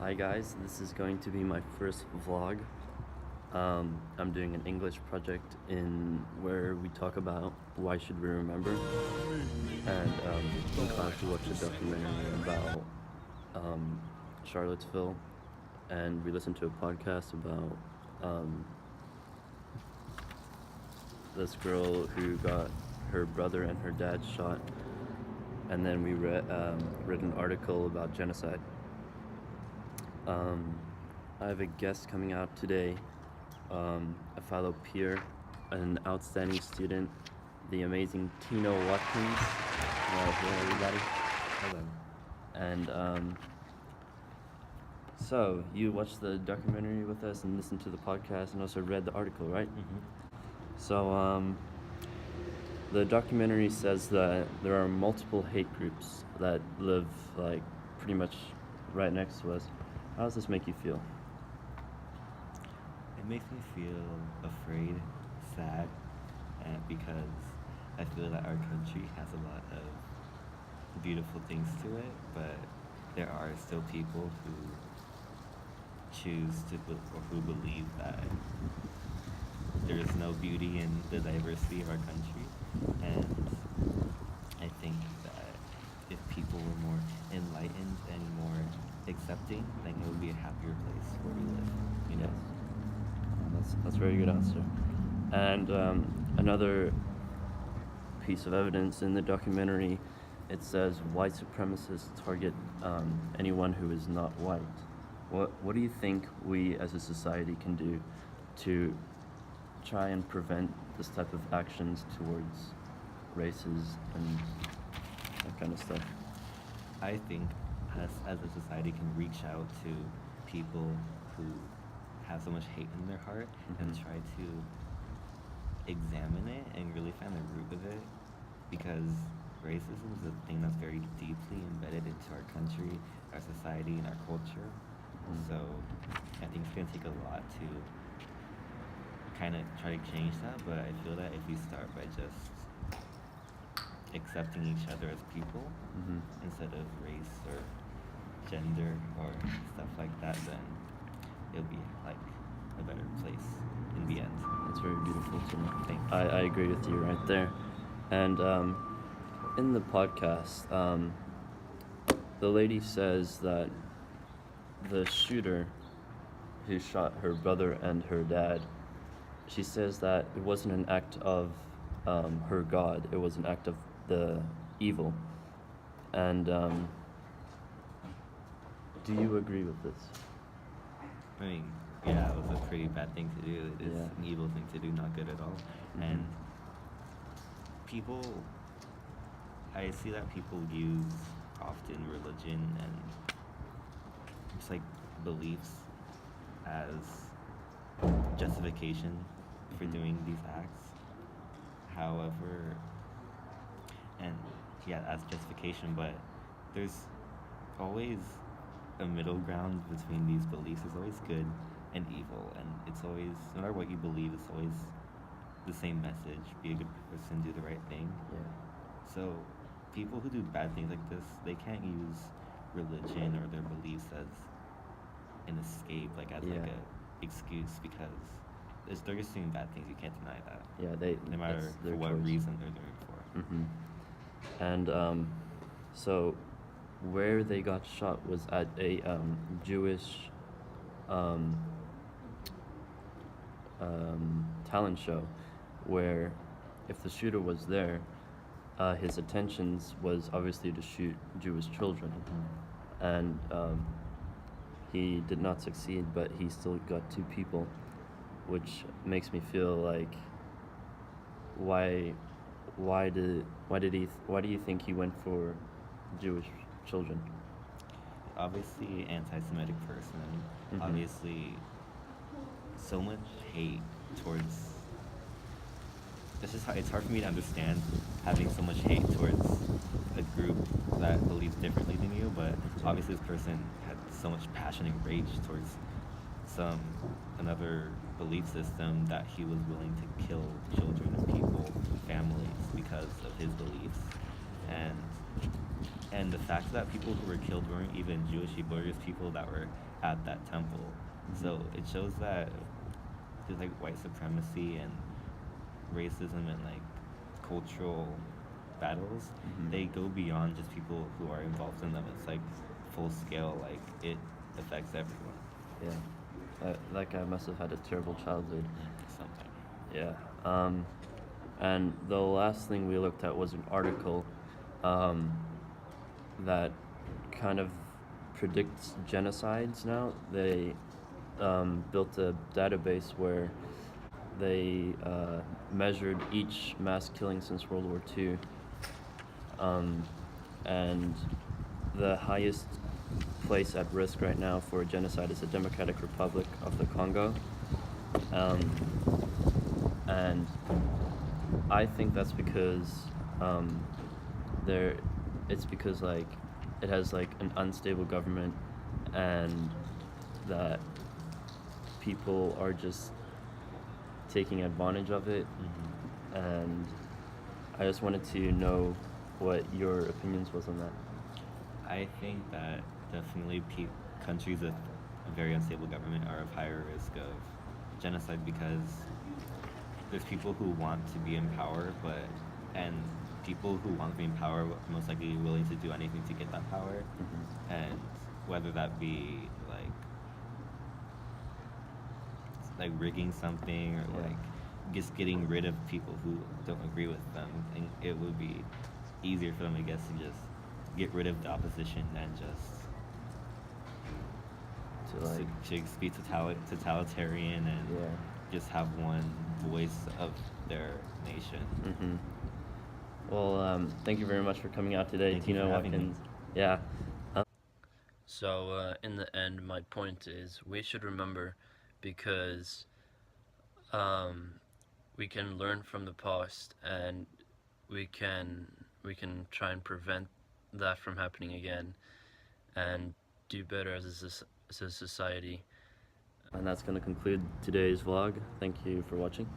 Hi guys, this is going to be my first vlog. I'm doing an English project in where we talk about why should we remember, and in class we watch a documentary about Charlottesville, and we listen to a podcast about this girl who got her brother and her dad shot, and then we read an article about genocide. I have a guest coming out today, a fellow peer, an outstanding student, the amazing Tino Watkins. Hello, everybody. Hello. And so you watched the documentary with us and listened to the podcast and also read the article, right? Mm-hmm. So the documentary says that there are multiple hate groups that live like pretty much right next to us. How does this make you feel? It makes me feel afraid, sad, and because I feel that our country has a lot of beautiful things to it, but there are still people who choose to or who believe that there is no beauty in the diversity of our country, and I think that if people were more enlightened and more accepting, then it would be a happier place where we live, you know? That's a very good answer. And another piece of evidence in the documentary, it says white supremacists target anyone who is not white. What do you think we as a society can do to try and prevent this type of actions towards races and that kind of stuff? I think us as a society can reach out to people who have so much hate in their heart and try to examine it and really find the root of it, because racism is a thing that's very deeply embedded into our country, our society, and our culture. So I think it's going to take a lot to kind of try to change that, but I feel that if we start by just accepting each other as people instead of race or gender or stuff like that, then it'll be like a better place in the end. That's very beautiful to know. Thank you. I agree with you right there. And in the podcast, the lady says that the shooter who shot her brother and her dad, she says that it wasn't an act of her God, it was an act of the evil. And do you agree with this? I mean, yeah, it was a pretty bad thing to do. It is an evil thing to do, not good at all. And people, I see that people use often religion and just like beliefs as justification for doing these acts. However, and yeah, as justification, but there's always a middle ground between these beliefs. It's always good and evil, and it's always, no matter what you believe, it's always the same message: be a good person, do the right thing. So people who do bad things like this, they can't use religion or their beliefs as an escape, like as like a excuse, because they're just doing bad things. You can't deny that. No matter for what reason they're doing it for. And so where they got shot was at a Jewish talent show, where if the shooter was there, his intentions was obviously to shoot Jewish children, and he did not succeed, but he still got 2 people, which makes me feel like why do you think he went for Jewish children? Obviously, anti-Semitic person. Obviously, so much hate towards. It's hard for me to understand having so much hate towards a group that believes differently than you. But obviously, this person had so much passion and rage towards another belief system that he was willing to kill children and people, families, because of his beliefs. And And the fact that people who were killed weren't even Jewish people, or just people that were at that temple. So it shows that there's like white supremacy and racism and like cultural battles. Mhm. They go beyond just people who are involved in them. It's like full scale, like it affects everyone. Yeah. That guy must have had a terrible childhood. Something. Yeah. And the last thing we looked at was an article that kind of predicts genocides now. They built a database where they measured each mass killing since World War II. And the highest place at risk right now for a genocide is the Democratic Republic of the Congo. And I think that's because there, it's because like it has like an unstable government, and that people are just taking advantage of it. And I just wanted to know what your opinions was on that. I think that definitely countries with a very unstable government are of higher risk of genocide because there's people who want to be in power, and people who want to be in power are most likely willing to do anything to get that power, and whether that be like rigging something or Yeah. like just getting rid of people who don't agree with them, and it would be easier for them, I guess, to just get rid of the opposition and just To like, to be totalitarian and yeah. just have one voice of their nation. Well, thank you very much for coming out today, Thank you Tina for having me. Watkins. Yeah. So, in the end, my point is we should remember, because we can learn from the past, and we can try and prevent that from happening again, and do better as a society. And that's going to conclude today's vlog. Thank you for watching.